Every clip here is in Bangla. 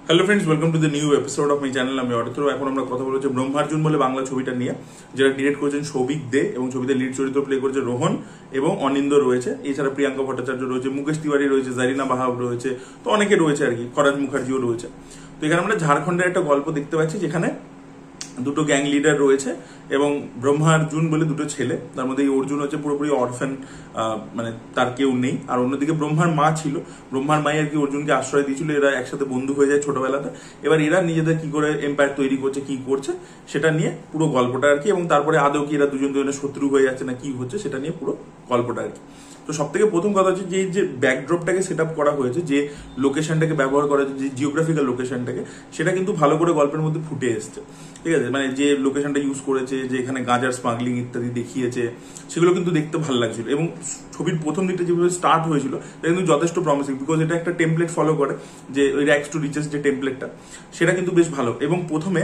Hello friends, welcome to the new episode of my channel. আমি অরিত্র। এখন আমরা কথা বলছি ব্রহ্মার্জুন বলে বাংলা ছবিটা নিয়ে, যেটা ডিরেক্ট করেছেন সৌভিক দে এবং ছবিতে লিড চরিত্র প্লে করেছে রোহন এবং অনিন্দ রয়েছে। এছাড়া প্রিয়াঙ্কা ভট্টাচার্য রয়েছে, মুকেশ তিওয়ারি রয়েছে, জারিনা বাহাব রয়েছে, তো অনেকে রয়েছে আর কি, খরাজ মুখার্জিও রয়েছে। তো এখানে আমরা ঝাড়খণ্ডের একটা গল্প দেখতে পাচ্ছি, যেখানে দুটো গ্যাং লিডার রয়েছে এবং ব্রহ্মার্জুন বলে দুটো ছেলে। তার মধ্যে এই অর্জুন হচ্ছে পুরোপুরি অরফ্যান, মানে তার কেউ নেই। আর অন্যদিকে ব্রহ্মার মা ছিল, ব্রহ্মার মাই আর কি অর্জুনকে আশ্রয় দিয়েছিল। এরা একসাথে বন্ধু হয়ে যায় ছোটবেলাতে। এবার এরা নিজেদের কি করে এম্পায়ার তৈরি করছে, কি করছে সেটা নিয়ে পুরো গল্পটা আর কি। এবং তারপরে আদৌ কি এরা দুজন দুজনের শত্রু হয়ে যাচ্ছে না কি হচ্ছে সেটা নিয়ে পুরো গল্পটা আর কি। তো সব থেকে প্রথম কথা হচ্ছে যে ব্যাকড্রপটাকে সেট আপ করা হয়েছে, যে লোকেশনটাকে ব্যবহার করা হয়েছে, যে জিওগ্রাফিক্যাল লোকেশনটাকে, সেটা কিন্তু ভালো করে গল্পের মধ্যে ফুটে এসছে। ঠিক আছে, মানে যে লোকেশনটা ইউজ করেছে, যে এখানে গাঁজার স্মাগলিং ইত্যাদি দেখিয়েছে, সেগুলো কিন্তু দেখতে ভালো লাগছিল। এবং ছবির প্রথম দিকটা যেভাবে স্টার্ট হয়েছিল সেটা কিন্তু যথেষ্ট প্রমিসিং, বিকজ এটা একটা টেমপ্লেট ফলো করে, যে ওই র্যাগস টু রিচেস যে টেমপ্লেটটা, সেটা কিন্তু বেশ ভালো। এবং প্রথমে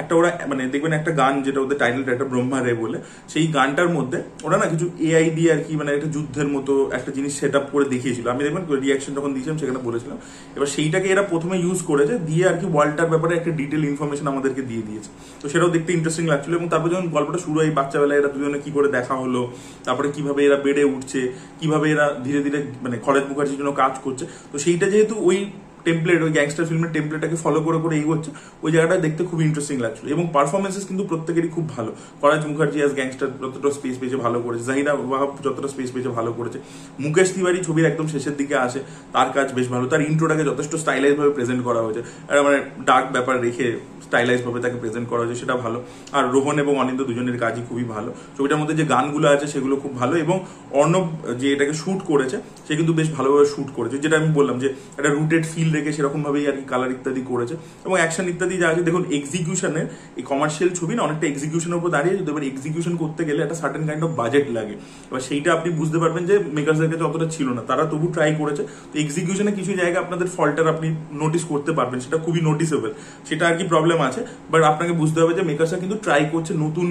একটা ওরা মানে দেখবেন একটা গান, যেটা ওদের টাইটেলটা একটা ব্রহ্মা রে বলে, সেই গানটার মধ্যে ওরা না কিছু এআই দিয়ে আর কি, মানে একটা যুদ্ধের মতো একটা জিনিস সেট আপ করে দেখিয়েছিল। আমি দেখবেন রিয়াকশন যখন দিয়েছিলাম সেখানে বলেছিলাম। এবার সেইটাকে এরা প্রথমে ইউজ করেছে, দিয়ে আর কি ওয়ার্ল্ডটার ব্যাপারে একটা ডিটেল ইনফরমেশন আমাদেরকে দিয়ে দিয়েছে। তো সেটাও দেখতে ইন্টারেস্টিং লাগছিল। এবং তারপর যখন গল্পটা শুরু হয়, বাচ্চাবেলায় এরা দুজনে কি করে দেখা হলো, তারপরে কিভাবে এরা বেড়ে উঠছে, কিভাবে এরা ধীরে ধীরে মানে খরাজ মুখার্জির জন্য কাজ করছে, তো সেইটা যেহেতু ওই টেমপ্লেট, ওই গ্যাংস্টার ফিল্মের টেমপ্লেটটাকে ফলো করে করে এগোচ্ছে, ওই জায়গাটা দেখতে খুব ইন্টারেস্টিং লাগছিল। এবং পারফরমেন্সেস কিন্তু প্রত্যেকেরই খুব ভালো। খরাজ মুখার্জি অ্যাজ গ্যাংস্টার যতটা স্পেস পেয়েছে ভালো করেছে, জাহিনা ওয়াহাব যতটা স্পেস পেয়েছে ভালো করেছে, মুকেশ তিওয়ারি ছবির একদম শেষের দিকে আসে, তার কাজ বেশ ভালো। তার ইন্ট্রোটাকে যথেষ্ট স্টাইলাইজ ভাবে প্রেজেন্ট করা হয়েছে, মানে ডার্ক ব্যাপার রেখে স্টাইলাইজ ভাবে তাকে প্রেজেন্ট করা হয়েছে, সেটা ভালো। আর রোহন এবং অনিন্দ দুজনের কাজই খুবই ভালো। ছবিটার মধ্যে যে গানগুলো আছে সেগুলো খুব ভালো। এবং অর্ণব যে এটাকে শুট করেছে, সে কিন্তু বেশ ভালোভাবে শুট করেছে, যেটা আমি বললাম যে একটা রুটেড ফিল রেখে সেরকম ভাবেই আর কি কালার ইত্যাদি করেছে। এবং অ্যাকশন ইত্যাদি যা আছে, দেখুন এক্সিকিউশনের, এই কমার্শিয়াল ছবি না অনেকটা এক্সিকিউশনের উপর দাঁড়িয়ে, যদি এবার এক্সিকিউশন করতে গেলে একটা সার্টেন কাইন্ড অফ বাজেট লাগে। এবার সেইটা আপনি বুঝতে পারবেন যে মেকার্সদের কাছে অতটা ছিল না, তারা তবু ট্রাই করেছে। তো এক্সিকিউশনে কিছু জায়গা আপনাদের ফল্টার আপনি নোটিস করতে পারবেন, সেটা খুবই নোটিসেবল, সেটা আর কি প্রবলেম আছে। বাট আপনাকে বুঝতে হবে যে মেকার্সরা কিন্তু ট্রাই করছে নতুন,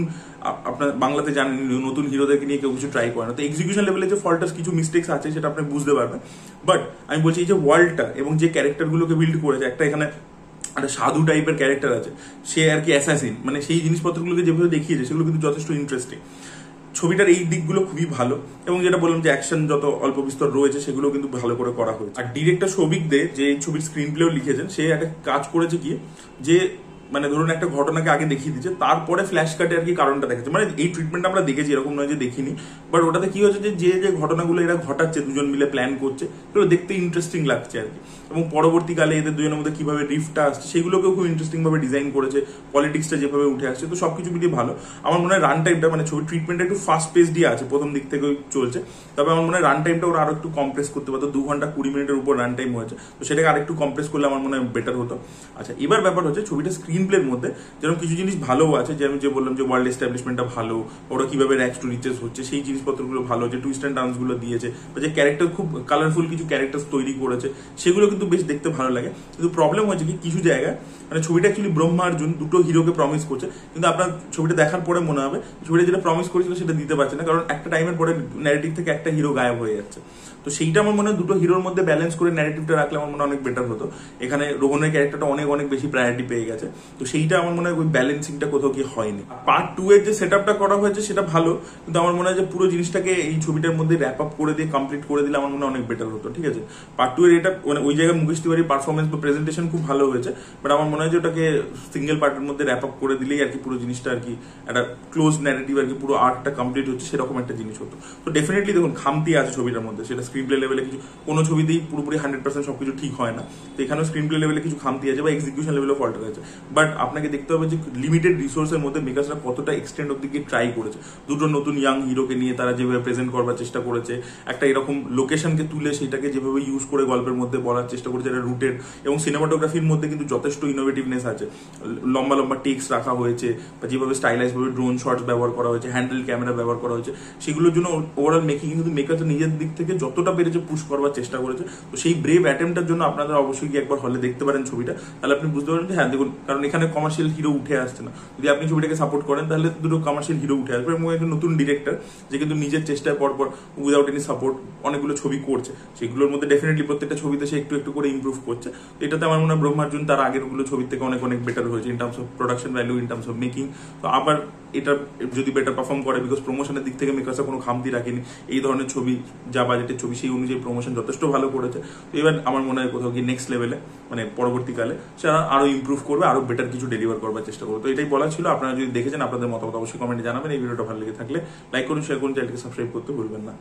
আপনার বাংলাতে জানেন নতুন হিরোদেরকে নিয়ে কেউ কিছু ট্রাই করে না। তো এক্সিকিউশন লেভেলে যে ফল্টার্স কিছু মিস্টেক্স আছে সেটা আপনি বুঝতে পারবেন। বাট আমি বলছি এই যে ওয়ার্ল্ডটা এবং যে ক্যারেক্টারগুলোকে বিল্ড করেছে, একটা এখানে একটা সাধু টাইপের ক্যারেক্টার আছে, সে আর কি অ্যাসাসিন, মানে সেই জিনিসপত্রগুলোকে যেভাবে দেখিয়েছে সেগুলো কিন্তু যথেষ্ট ইন্টারেস্টিং। ছবিটার এই দিকগুলো খুবই ভালো। এবং যেটা বললাম যে অ্যাকশন যত অল্প বিস্তর রয়েছে সেগুলো কিন্তু ভালো করে করা হয়েছে। আর ডিরেক্টর সৌভিক দে যে ছবির স্ক্রিন প্লেও লিখেছেন, সে একটা কাজ করেছে কি, যে মানে ধরুন একটা ঘটনাকে আগে দেখিয়ে দিচ্ছে, তারপরে ফ্ল্যাশ কাটে আর কি কারণটা দেখাচ্ছে। মানে এই ট্রিটমেন্ট আমরা দেখেছি, এরকম নয় যে দেখিনি। বাট ওটাতে কি হচ্ছে, যে যে ঘটনাগুলো এরা ঘটাচ্ছে, দুজন মিলে প্ল্যান করছে, এগুলো দেখতে ইন্টারেস্টিং লাগছে আর কি। এবং পরবর্তীকালে এদের দুজনের মধ্যে কিভাবে রিফটটা আসছে সেগুলোকেও খুব ইন্টারেস্টিং ভাবে ডিজাইন করেছে, পলিটিক্সটা যেভাবে উঠে আসছে। তো সবকিছু মিলিয়ে ভালো। আমার মনে হয় রান টাইমটা, মানে ছবির ট্রিটমেন্টটা একটু ফাস্ট পেস দিয়ে আছে, প্রথম দিক থেকে চলছে। তবে আমার মনে হয় রান টাইমটা ওরা আরো একটু কম্প্রেস করতে পারতো। 2 ঘন্টা 20 মিনিটের উপর রান টাইম হয়েছে, তো সেটাকে আরেকটু কম্প্রেস করলে আমার মনে হয় বেটার হতো। আচ্ছা, এবার ব্যাপার হচ্ছে ছবিটা স্ক্রিন প্লের মধ্যে যেরকম কিছু জিনিস ভালো আছে, যে আমি যে বললাম যে ওয়ার্ল্ড এস্টাবলিশমেন্টটা ভালো, ওরা কিভাবে র্যাগস টু রিচেস হচ্ছে সেই জিনিসপত্রগুলো ভালো, যে টুইস্ট অ্যান্ড টার্নস গুলো দিয়েছে, বা যে ক্যারেক্টার খুব কালারফুল কিছু ক্যারেক্টার তৈরি করেছে, সেগুলো কিন্তু বেশ দেখতে ভালো লাগে। কিন্তু প্রবলেম হচ্ছে কি, কিছু জায়গায় মানে ছবিটা অ্যাকচুয়ালি ব্রহ্মার্জুন দুটো হিরোকে প্রমিস করছে, কিন্তু আপনার ছবিটা দেখার পরে মনে হবে ছবিটা যেটা প্রমিস করেছিল সেটা দিতে পারছে না, কারণ একটা টাইমের পরে ন্যারেটিভ থেকে একটা হিরো গায়েব হয়ে যাচ্ছে। তো সেইটা আমার মনে হয় দুটো হিরোর মধ্যে ব্যালেন্স করে ন্যারেটিভটা রাখলে আমার মনে হয় অনেক বেটার হতো। এখানে রোহনের ক্যারেক্টারটা অনেক অনেক বেশি প্রায়োরিটি পেয়ে গেছে, তো সেইটা আমার মনে হয় ওই ব্যালেন্সিংটা কোথাও কি হয়নি। পার্ট 2 এর যে সেট আপটা করা হয়েছে সেটা ভালো, কিন্তু আমার মনে হয় যে পুরো জিনিসটাকে এই ছবিটার মধ্যে র্যাপ আপ করে দিয়ে কমপ্লিট করে দিলে আমার মনে হয় অনেক বেটার হতো। ঠিক আছে, পার্ট 2 এর এটা মানে ওই জায়গায় মুকেশ তিওয়ারির পারফরমেন্স বা প্রেজেন্টেশন খুব ভালো হয়েছে, বাট আমার মনে হয় যে ওটাকে সিঙ্গেল পার্টের মধ্যে র্যাপ আপ করে দিলেই আর কি পুরো জিনিসটা আর কি একটা ক্লোজ ন্যারেটিভ আর কি পুরো আর্টটা কমপ্লিট হচ্ছে, সেরকম একটা জিনিস হতো। তো ডেফিনেটলি দেখুন খামতি আছে ছবিটার মধ্যে, সেটা স্ক্রিন প্লে লেভেলে কিছু, কোনো ছবিতেই পুরোপুরি 100% সবকিছু ঠিক হয় না। তো এখানেও স্ক্রিন প্লে লেভেলে কিছু খামতি আছে বা এক্সিকিউশন লেভেলেও ফল্টার আছে। বাট আপনাকে দেখতে হবে যে লিমিটেড রিসোর্সের মধ্যে মেকার্সরা কতটা এক্সটেন্ড অব্দি গিয়ে ট্রাই করেছে। দুটো নতুন ইয়াং হিরোকে নিয়ে তারা যেভাবে প্রেজেন্ট করবার চেষ্টা করেছে, একটা এরকম লোকেশনকে তুলে সেটাকে যেভাবে ইউজ করে গল্পের মধ্যে বলার চেষ্টা করেছে, এটা রুটেড। এবং সিনেমাটোগ্রাফির মধ্যে কিন্তু যথেষ্ট ইনোভেটিভনেস আছে, লম্বা লম্বা টেক্স রাখা হয়েছে, বা যেভাবে স্টাইলাইজ ভাবে ড্রোন শটস ব্যবহার করা হয়েছে, হ্যান্ডেল ক্যামেরা ব্যবহার করা হয়েছে, সেগুলোর জন্য ওভারঅল মেকিং কিন্তু মেকাররা নিজের দিক থেকে যত যতটা পেরেছে পুশ করবার চেষ্টা করেছে। তো সেই ব্রেভ অ্যাটেম্পটার জন্য আপনারা অবশ্যই কি একবার হলে দেখতে পারেন ছবিটা, তাহলে আপনি বুঝতে পারবেন যে হ্যাঁ দেখুন, কারণ এখানে কমার্শিয়াল হিরো উঠে আসছে না। যদি আপনি ছবিটাকে সাপোর্ট করেন তাহলে দুটো কমার্শিয়াল হিরো উঠে আসবে, এবং একজন নতুন ডিরেক্টর যে কিন্তু নিজের চেষ্টায় পরপর উইদাউট এনি সাপোর্ট অনেকগুলো ছবি করছে, সেগুলোর মধ্যে ডেফিনেটলি প্রত্যেকটা ছবিতে সে একটু একটু করে ইমপ্রুভ করছে। তো এটাতে আমার মনে হয় ব্রহ্মার্জুন তার আগেরগুলো ছবির থেকে অনেক অনেক বেটার হয়েছে in terms of production value, in terms of making. তো আবার এটা যদি বেটার পারফর্ম করে, বিকজ প্রমোশনের দিক থেকে মেকার্সরা কোনো খামতি রাখেনি, এই ধরনের ছবি যা বাজেটের ছবি সেই অনুযায়ী প্রমোশন যথেষ্ট ভালো করেছে। তো এবার আমার মনে হয় কোথাও কি নেক্সট লেভেলে মানে পরবর্তীকালে সেটা আরো ইমপ্রুভ করবে, আরো বেটার কিছু ডেলিভার করবার চেষ্টা করবে। তো এটাই বলা ছিল। আপনারা যদি দেখেছেন আপনাদের মতামত অবশ্যই কমেন্টে জানাবেন। এই ভিডিওটা ভালো লেগে থাকলে লাইক করুন, শেয়ার করুন, চ্যানেলকে সাবস্ক্রাইব করতে ভুলবেন না।